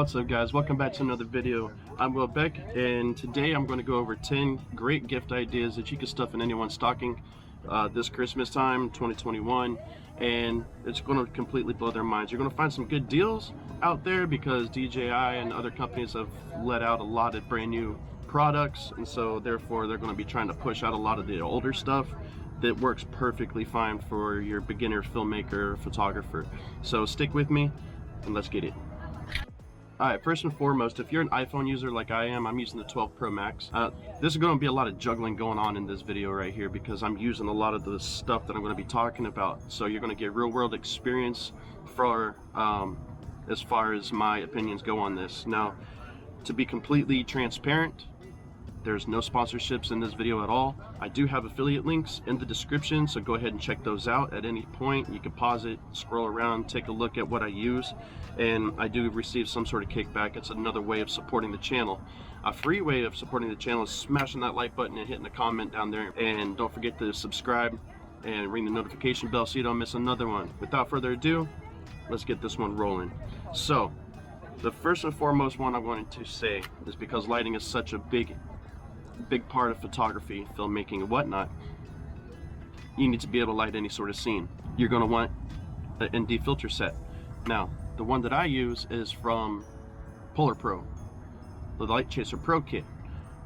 What's up guys, welcome back to another video. I'm Will Beck, and today I'm going to go over 10 great gift ideas that you can stuff in anyone's stocking this Christmas time 2021, and it's going to completely blow their minds. You're going to find some good deals out there because DJI and other companies have let out a lot of brand new products, and so therefore they're going to be trying to push out a lot of the older stuff that works perfectly fine for your beginner filmmaker or photographer. So stick with me and let's get it. Alright, first and foremost, if you're an iPhone user like I am, I'm using the 12 Pro Max. This is going to be a lot of juggling going on in this video right here because I'm using a lot of the stuff that I'm going to be talking about. So you're going to get real world experience for as far as my opinions go on this. Now, to be completely transparent, there's no sponsorships in this video at all. I do have affiliate links in the description, so go ahead and check those out at any point. You can pause it, scroll around, take a look at what I use, and I do receive some sort of kickback. It's another way of supporting the channel. A free way of supporting the channel is smashing that like button and hitting the comment down there. And don't forget to subscribe and ring the notification bell so you don't miss another one. Without further ado, let's get this one rolling. So, the first and foremost one I'm going to say is because lighting is such a big part of photography, filmmaking, and whatnot. You need to be able to light any sort of scene. You're going to want an ND filter set. Now, the one that I use is from Polar Pro, the Light Chaser Pro kit.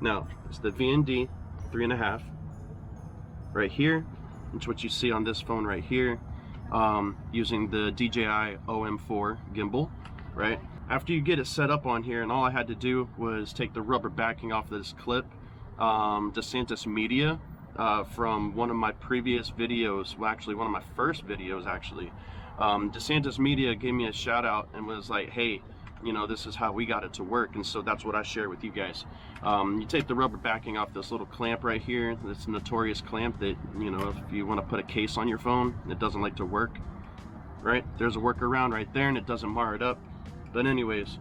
Now, it's the VND 3.5 right here. It's what you see on this phone right here, using the DJI OM4 gimbal, right? After you get it set up on here, and all I had to do was take the rubber backing off of this clip. DeSantis Media, from one of my previous videos, well actually one of my first videos actually, DeSantis Media gave me a shout out and was like, hey, you know, this is how we got it to work, and so that's what I share with you guys. You take the rubber backing off this little clamp right here, this notorious clamp that, you know, if you want to put a case on your phone, it doesn't like to work, right? There's a workaround right there and it doesn't mar it up. But anyways,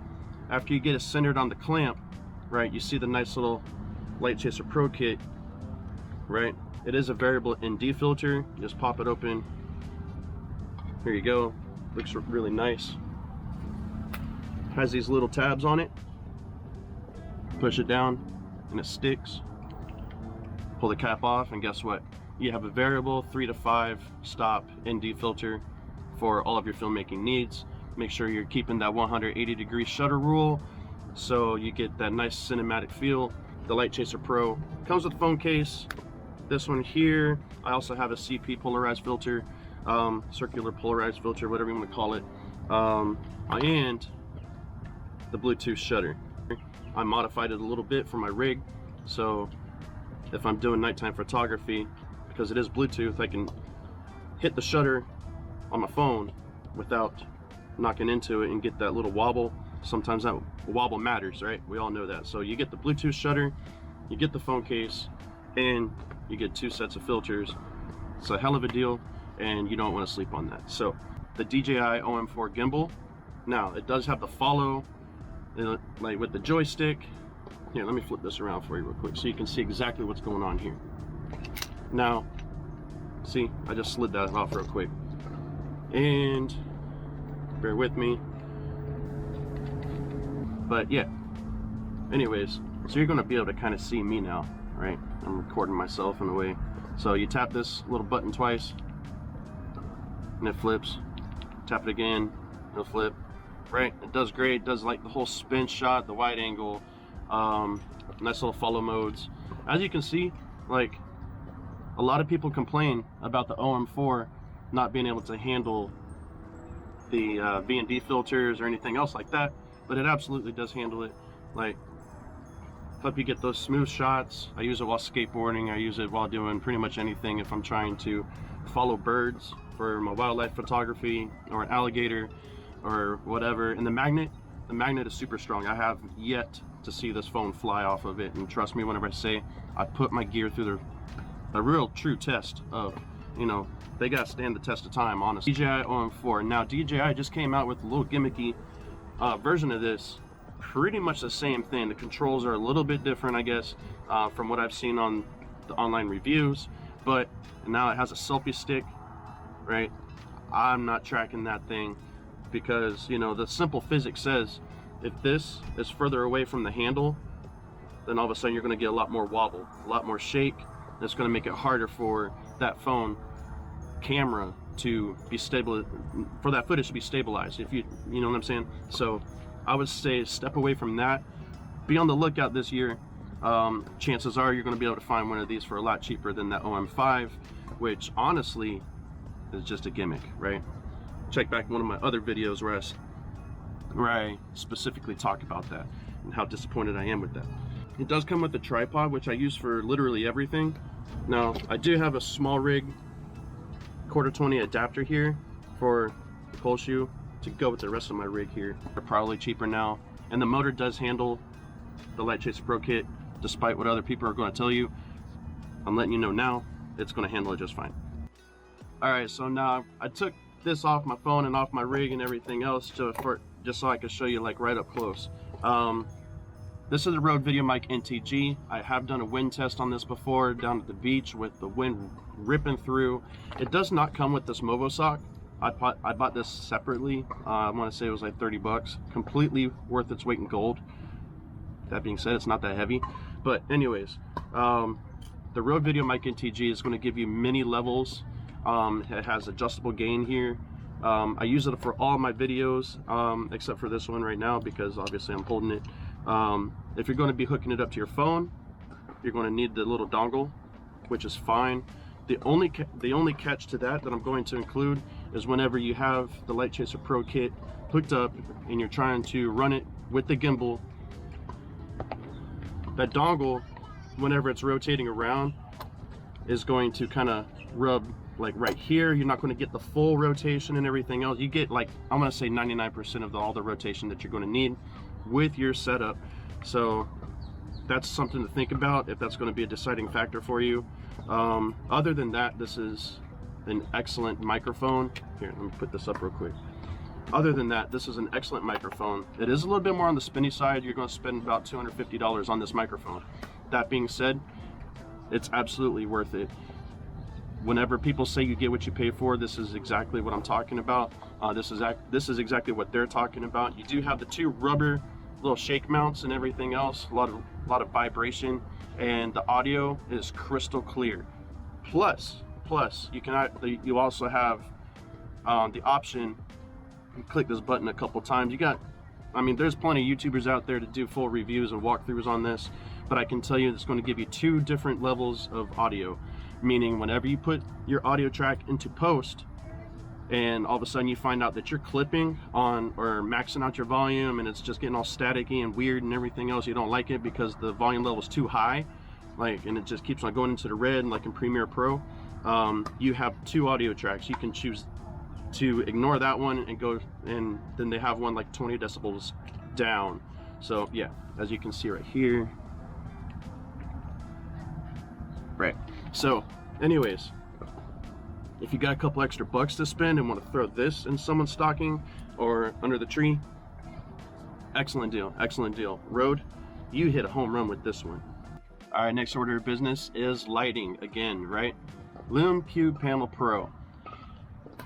after you get it centered on the clamp, right, you see the nice little Light Chaser Pro kit, right? It is a variable ND filter. You just pop it open. Here you go. Looks really nice. Has these little tabs on it. Push it down and it sticks. Pull the cap off and guess what? You have a variable 3 to 5 stop ND filter for all of your filmmaking needs. Make sure you're keeping that 180-degree shutter rule so you get that nice cinematic feel. The Light Chaser Pro comes with a phone case. This one here, I also have a CP polarized filter, circular polarized filter, whatever you want to call it, and the Bluetooth shutter. I modified it a little bit for my rig, so if I'm doing nighttime photography, because it is Bluetooth, I can hit the shutter on my phone without knocking into it and get that little wobble. Sometimes that wobble matters, right? We all know that. So you get the Bluetooth shutter, you get the phone case, and you get 2 sets of filters. It's a hell of a deal, and you don't want to sleep on that. So the DJI OM4 gimbal. Now it does have the follow, like with the joystick. Here, let me flip this around for you real quick so you can see exactly what's going on here. Now, see, I just slid that off real quick, and bear with me. But yeah, anyways, so you're going to be able to kind of see me now, right? I'm recording myself in a way. So you tap this little button twice and it flips. Tap it again, it'll flip, right? It does great. It does like the whole spin shot, the wide angle, nice little follow modes. As you can see, like, a lot of people complain about the OM4 not being able to handle the VND filters or anything else like that, but it absolutely does handle it. Like, help you get those smooth shots. I use it while skateboarding. I use it while doing pretty much anything. If I'm trying to follow birds for my wildlife photography, or an alligator or whatever. And the magnet is super strong. I have yet to see this phone fly off of it, and trust me whenever I say I put my gear through a real true test of, you know, they gotta stand the test of time, honestly. DJI OM4. Now DJI just came out with a little gimmicky version of this, pretty much the same thing. The controls are a little bit different, I guess, from what I've seen on the online reviews, but now it has a selfie stick, right? I'm not tracking that thing because, you know, the simple physics says If this is further away from the handle, then all of a sudden you're going to get a lot more wobble, a lot more shake. That's going to make it harder for that phone camera to be stable, for that footage to be stabilized, if you know what I'm saying. So I would say step away from that. Be on the lookout this year. Chances are you're going to be able to find one of these for a lot cheaper than that OM5, which honestly is just a gimmick, right? Check back one of my other videos where I specifically talk about that and how disappointed I am with that. It does come with a tripod, which I use for literally everything. Now, I do have a small rig 1/4-20 adapter here for the pole shoe to go with the rest of my rig here. They're probably cheaper now. And the motor does handle the Light Chaser Pro kit, despite what other people are going to tell you. I'm letting you know now, it's going to handle it just fine. Alright, so now I took this off my phone and off my rig and everything else just so I could show you like right up close. This is a Rode VideoMic NTG. I have done a wind test on this before down at the beach with the wind ripping through. It does not come with this Movo sock. I bought this separately. I want to say it was like 30 bucks. Completely worth its weight in gold. That being said, it's not that heavy. But anyways, the Rode VideoMic NTG is going to give you many levels. It has adjustable gain here. I use it for all my videos except for this one right now because obviously I'm holding it. If you're going to be hooking it up to your phone, you're going to need the little dongle, which is fine. The only catch to that I'm going to include is whenever you have the Light Chaser Pro kit hooked up and you're trying to run it with the gimbal, that dongle, whenever it's rotating around, is going to kind of rub like right here. You're not going to get the full rotation and everything else. You get like, I'm going to say 99% of all the rotation that you're going to need with your setup. So that's something to think about if that's going to be a deciding factor for you. Other than that, this is an excellent microphone. Here, let me put this up real quick. Other than that, this is an excellent microphone. It is a little bit more on the spinny side. You're going to spend about $250 on this microphone. That being said, it's absolutely worth it. Whenever people say you get what you pay for, this is exactly what I'm talking about. This is exactly what they're talking about. You do have the two rubber little shake mounts and everything else, a lot of vibration, and the audio is crystal clear. Plus you also have the option. You click this button a couple times. I mean, there's plenty of YouTubers out there to do full reviews and walkthroughs on this, but I can tell you it's going to give you two different levels of audio. Meaning whenever you put your audio track into post and all of a sudden you find out that you're clipping on or maxing out your volume and it's just getting all staticky and weird and everything else, you don't like it because the volume level is too high, and it just keeps on going into the red, like in Premiere Pro, you have two audio tracks. You can choose to ignore that one and go, and then they have one like 20 decibels down. So yeah, as you can see right here. Right. So anyways, if you got a couple extra bucks to spend and want to throw this in someone's stocking or under the tree, excellent deal, excellent deal. Rode, you hit a home run with this one. All right, next order of business is lighting again, right? Lume Cube Panel Pro.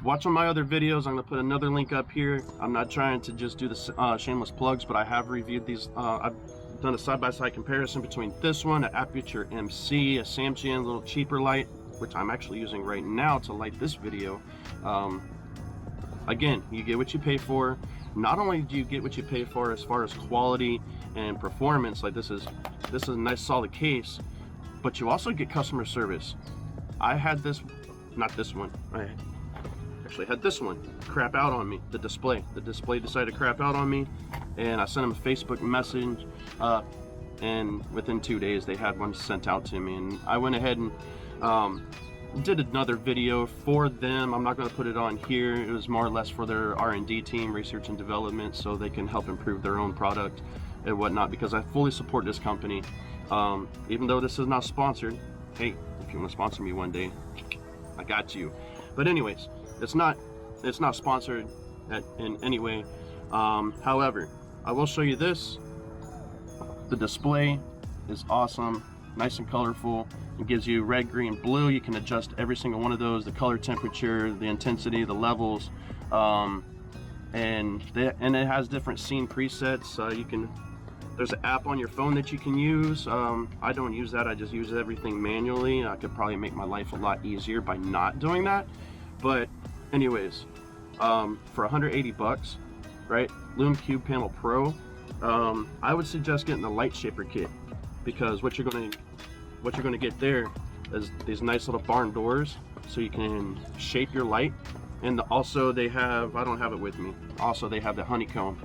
Watch on my other videos. I'm gonna put another link up here. I'm not trying to just do the shameless plugs, but I have reviewed these. I've done a side-by-side comparison between this one, an Aperture MC, a Samsung little cheaper light, which I'm actually using right now to light this video. Again, you get what you pay for. Not only do you get what you pay for as far as quality and performance, like this is a nice solid case, but you also get customer service. I had this, not this one, I actually had this one crap out on me. The display decided to crap out on me, and I sent them a Facebook message, and within 2 days they had one sent out to me, and I went ahead and did another video for them. I'm not going to put it on here. It was more or less for their R&D team, research and development, so they can help improve their own product and whatnot, because I fully support this company. Even though this is not sponsored, hey, if you want to sponsor me one day, I got you. But anyways, it's not sponsored in any way. However, I will show you this. The display is awesome, nice and colorful. It gives you red, green, blue. You can adjust every single one of those, the color temperature, the intensity, the levels. and it has different scene presets. There's an app on your phone that you can use. I don't use that. I just use everything manually. I could probably make my life a lot easier by not doing that. But anyways, for 180 bucks, right? Lume Cube Panel Pro. I would suggest getting the light shaper kit, because what you're gonna get there is these nice little barn doors, so you can shape your light. And also they have, I don't have it with me, also they have the honeycomb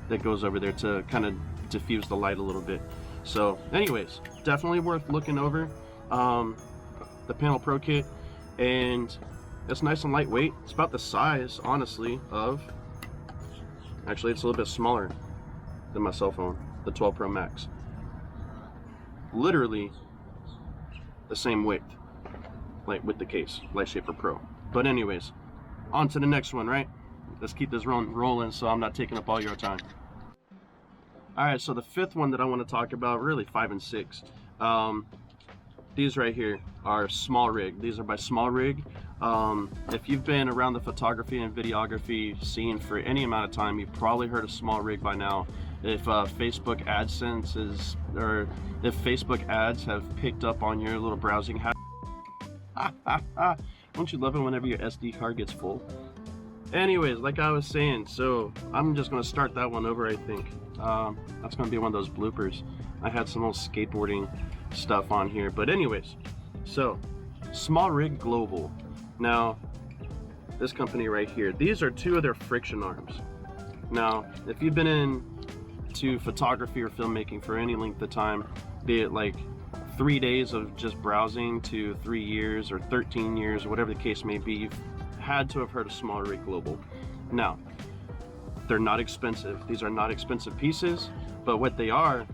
that goes over there to kind of diffuse the light a little bit. So anyways, definitely worth looking over the Panel Pro kit, and it's nice and lightweight. It's about the size, honestly, of, actually it's a little bit smaller than my cell phone, the 12 Pro Max. Literally the same width, like with the case, Light Shaper Pro. But anyways, on to the next one, right? Let's keep this rolling so I'm not taking up all your time. All right, so the fifth one that I want to talk about, really 5 and 6. These right here are Small Rig. These are by Small Rig. If you've been around the photography and videography scene for any amount of time, you've probably heard of Small Rig by now. If Facebook AdSense is, or if Facebook ads have picked up on your little browsing habit. Don't you love it whenever your SD card gets full? Anyways, like I was saying, so I'm just gonna start that one over, I think. That's gonna be one of those bloopers. I had some old skateboarding stuff on here, but anyways, so Small Rig Global. Now, this company right here, these are 2 of their friction arms. Now, if you've been into photography or filmmaking for any length of time, be it like 3 days of just browsing to 3 years or 13 years or whatever the case may be, you've had to have heard of Small Rig Global. Now, they're not expensive. These are not expensive pieces, but what they are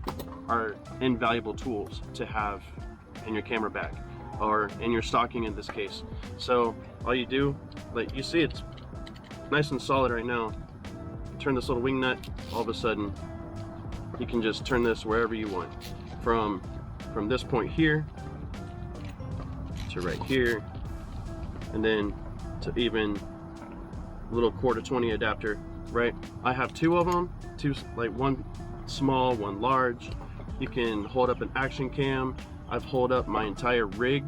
invaluable tools to have in your camera bag, or in your stocking in this case. So all you do, like you see, it's nice and solid right now. Turn this little wing nut, all of a sudden you can just turn this wherever you want, from this point here to right here, and then to even little 1/4-20 adapter, right? I have 2 of them, 2, like one small, one large. You can hold up an action cam. I've held up my entire rig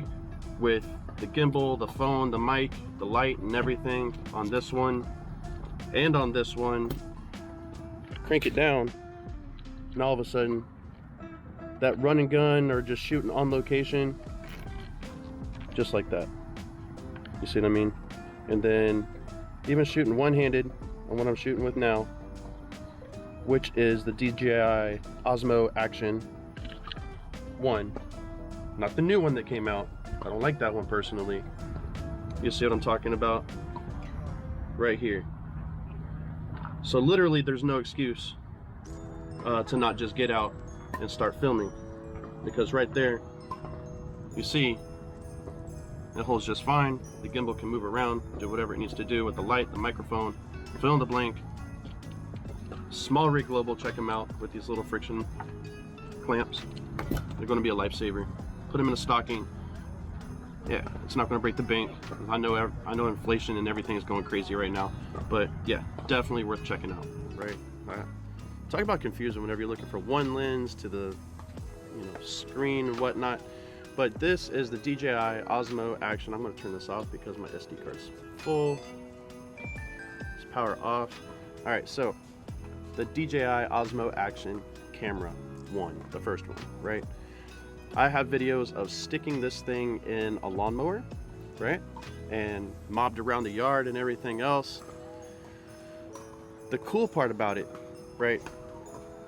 with the gimbal, the phone, the mic, the light, and everything on this one and on this one. Crank it down, and all of a sudden that run and gun or just shooting on location, just like that. You see what I mean? And then even shooting one-handed on what I'm shooting with now, which is the DJI Osmo Action 1. Not the new one that came out. I don't like that one personally. You see what I'm talking about? Right here. So literally there's no excuse to not just get out and start filming, because right there you see it holds just fine. The gimbal can move around, do whatever it needs to do with the light, the microphone, fill in the blank. Small Rig Global, check them out with these little friction clamps. They're going to be a lifesaver. Put them in a stocking. Yeah, it's not going to break the bank. I know inflation and everything is going crazy right now, but yeah, definitely worth checking out, right? Talk about confusing whenever you're looking for one lens to the screen and whatnot. But this is the DJI Osmo Action. I'm going to turn this off because my SD card's full. Let's power off. All right, so the DJI Osmo Action Camera 1, the first one, right? I have videos of sticking this thing in a lawnmower, right? And mobbed around the yard and everything else. The cool part about it, right?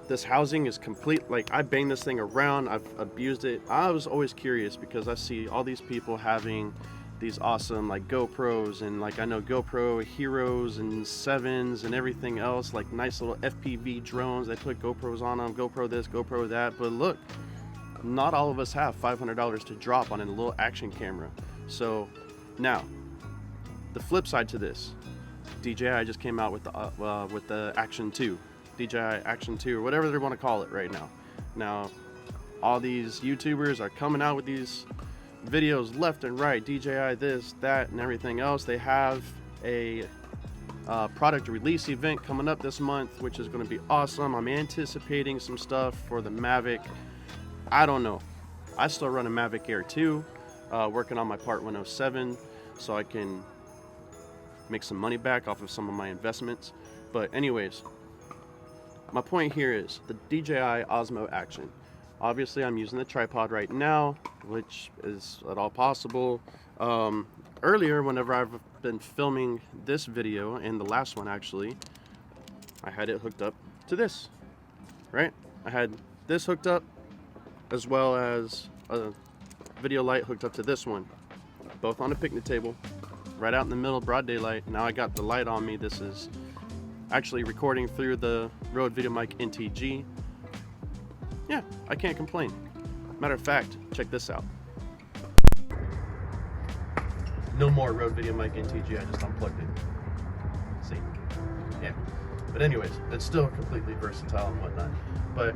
This housing is complete. Like, I bang this thing around, I've abused it. I was always curious because I see all these people having these awesome like GoPros, and like I know GoPro Heroes and 7s and everything else, like nice little FPV drones. They put GoPros on them, GoPro this, GoPro that. But look, not all of us have $500 to drop on a little action camera. So now, the flip side to this, DJI just came out with the Action 2, DJI Action 2, or whatever they want to call it right now. Now, all these YouTubers are coming out with these videos left and right, DJI this, that, and everything else. They have a product release event coming up this month, which is going to be awesome. I'm anticipating some stuff for the Mavic. I don't know. I still run a Mavic Air 2, working on my Part 107 so I can make some money back off of some of my investments. But anyways, my point here is the DJI Osmo Action. Obviously, I'm using the tripod right now, which is at all possible. Earlier, whenever I've been filming this video, and the last one actually, I had it hooked up to this, right? I had this hooked up, as well as a video light hooked up to this one, both on a picnic table, right out in the middle of broad daylight. Now I got the light on me. This is actually recording through the Rode VideoMic NTG. Yeah, I can't complain. Matter of fact, check this out. No more Rode VideoMic NTG, I just unplugged it. See? Yeah. But anyways, it's still completely versatile and whatnot. But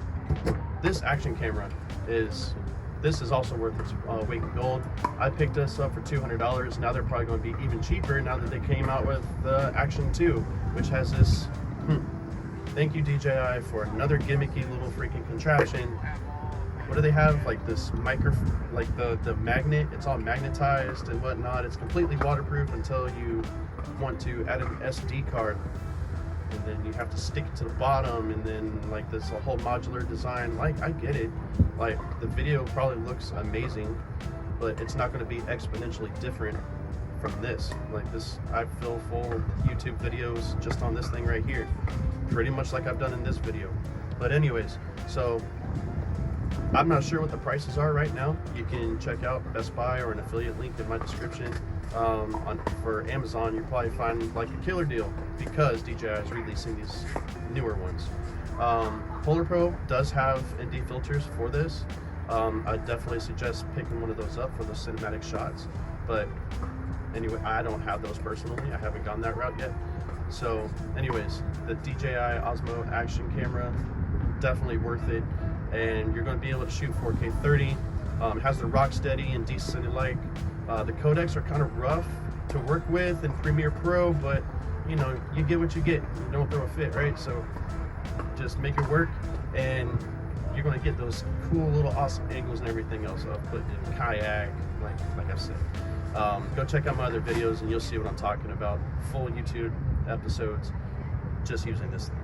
this action camera is also worth its weight in gold. I picked this up for $200. Now they're probably going to be even cheaper now that they came out with the Action 2, which has this, thank you DJI for another gimmicky little freaking contraption. What do they have? Like this like the magnet, it's all magnetized and whatnot. It's completely waterproof until you want to add an SD card. And then you have to stick it to the bottom, and then like this a whole modular design. Like, I get it. Like, the video probably looks amazing, but it's not going to be exponentially different from this. Like this, I fill full YouTube videos just on this thing right here, pretty much like I've done in this video. But anyways, so I'm not sure what the prices are right now. You can check out Best Buy or an affiliate link in my description. For Amazon, you'll probably find like a killer deal because DJI is releasing these newer ones. Polar Pro does have ND filters for this. I definitely suggest picking one of those up for those cinematic shots. But anyway, I don't have those personally. I haven't gone that route yet. So anyways, the DJI Osmo Action Camera, definitely worth it. And you're going to be able to shoot 4K 30. It has the Rocksteady and D-Cinematic. The codecs are kind of rough to work with in Premiere Pro, but you know, you get what you get. You don't throw a fit, right? So just make it work, and you're going to get those cool little awesome angles and everything else. I'll put in kayak, like I said. Go check out my other videos, and you'll see what I'm talking about. Full YouTube episodes, just using this thing.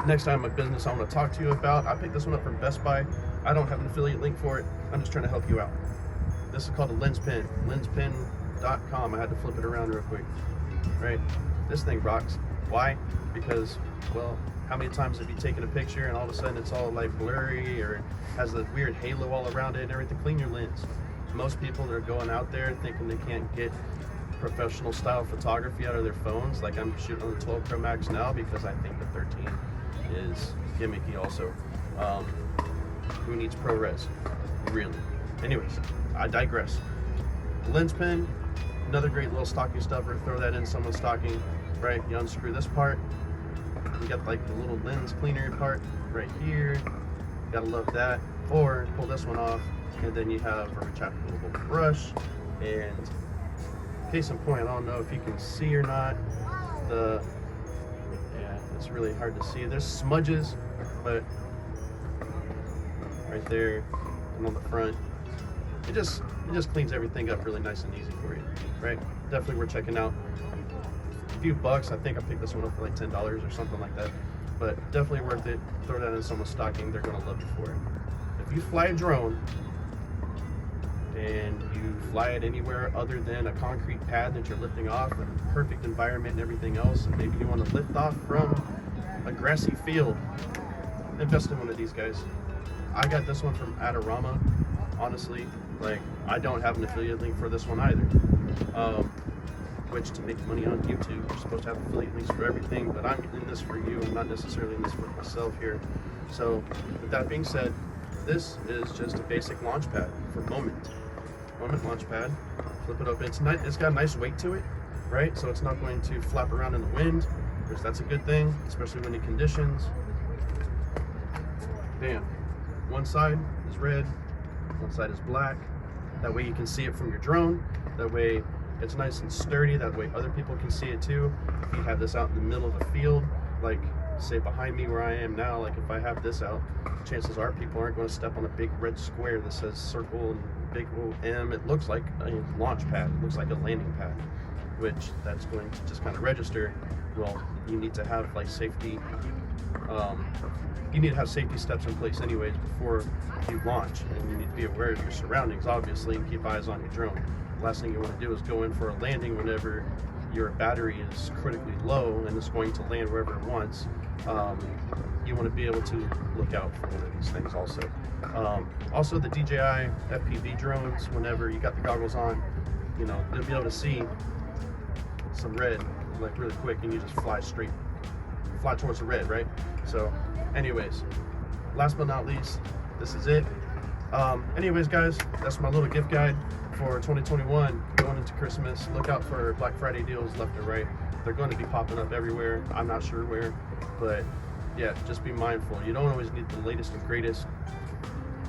Next time, a business I want to talk to you about. I picked this one up from Best Buy. I don't have an affiliate link for it. I'm just trying to help you out. This is called a lens pen, lenspin.com. I had to flip it around real quick, right? This thing rocks. Why? Because, well, how many times have you taken a picture and all of a sudden it's all like blurry or has a weird halo all around it and everything? Clean your lens. Most people that are going out there thinking they can't get professional style photography out of their phones. Like, I'm shooting on the 12 Pro Max now because I think the 13 is gimmicky also. Who needs ProRes? Really? Anyways, I digress. Lens pen, another great little stocking stuffer. Throw that in someone's stocking, right? You unscrew this part. You got like the little lens cleaner part right here. Gotta love that. Or pull this one off, and then you have a retractable brush. And case in point, I don't know if you can see or not. Yeah, it's really hard to see. There's smudges, but right there and on the front. It just cleans everything up really nice and easy for you, right? Definitely worth checking out. A few bucks. I think I picked this one up for like $10 or something like that. But definitely worth it. Throw that in someone's stocking. They're gonna love you for it. If you fly a drone and you fly it anywhere other than a concrete pad that you're lifting off, in a perfect environment and everything else, and maybe you want to lift off from a grassy field, invest in one of these guys. I got this one from Adorama. Honestly, like, I don't have an affiliate link for this one either. Which, to make money on YouTube, you're supposed to have affiliate links for everything, but I'm in this for you. I'm not necessarily in this for myself here. So, with that being said, this is just a basic launch pad for Moment launch pad. Flip it open. It's got a nice weight to it, right? So it's not going to flap around in the wind, which that's a good thing, especially when the conditions. Bam. One side is red, one side is black. That way you can see it from your drone. That way It's nice and sturdy, that way other people can see it too. If you have this out in the middle of the field, like say behind me where I am now, like if I have this out, chances are people aren't going to step on a big red square that says circle and big little M. It looks like a launch pad, it looks like a landing pad, which that's going to just kind of register. Well, you need to have like safety, you need to have safety steps in place anyways before you launch, and you need to be aware of your surroundings, obviously, and keep eyes on your drone. The last thing you want to do is go in for a landing whenever your battery is critically low and it's going to land wherever it wants. You want to be able to look out for one of these things also. Also the DJI FPV drones, whenever you got the goggles on, you know, you'll be able to see some red like really quick, and you just fly towards the red, right? So anyways, last but not least, this is it. Anyways guys, that's my little gift guide for 2021 going into Christmas. Look out for Black Friday deals left and right. They're going to be popping up everywhere. I'm not sure where, but yeah, just be mindful. You don't always need the latest and greatest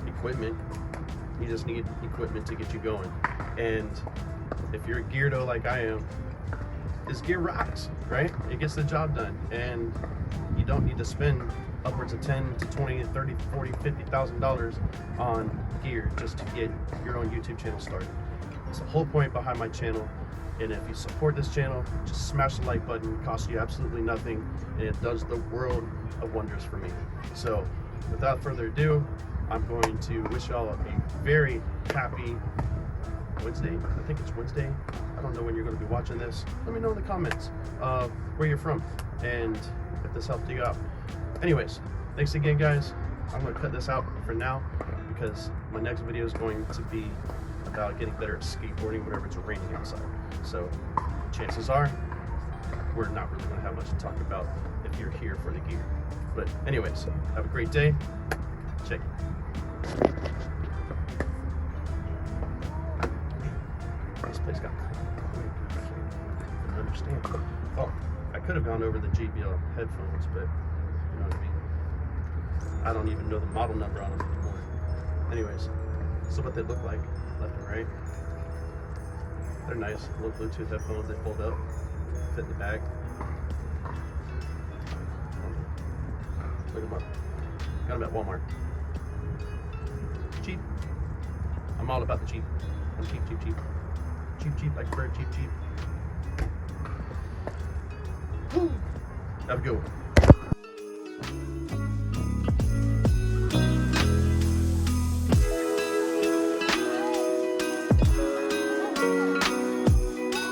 equipment. You just need equipment to get you going. And if you're a geardo like I am, this gear rocks, right? It gets the job done, and you don't need to spend upwards of 10 to 20, 30, 40, $50,000 on gear just to get your own YouTube channel started. It's the whole point behind my channel. And if you support this channel, just smash the like button. It costs you absolutely nothing, and it does the world of wonders for me. So without further ado, I'm going to wish y'all a very happy Wednesday. I think it's Wednesday. I don't know when you're going to be watching this. Let me know in the comments where you're from and if this helped you out. Anyways, thanks again guys. I'm going to cut this out for now because my next video is going to be about getting better at skateboarding whenever it's raining outside. So chances are we're not really going to have much to talk about if you're here for the gear. But anyways, have a great day. Check it. This place got quick. I don't understand. Oh, I could have gone over the JBL headphones, but you know what I mean. I don't even know the model number on them anymore. Anyways, so what they look like, left and right. They're nice, little Bluetooth headphones. They fold up, fit in the bag. Look them up. Got them at Walmart. Cheap. I'm all about the cheap. I'm cheap, cheap, cheap. Cheap, cheap, like a bird, cheap, cheap. Woo. Have a good one.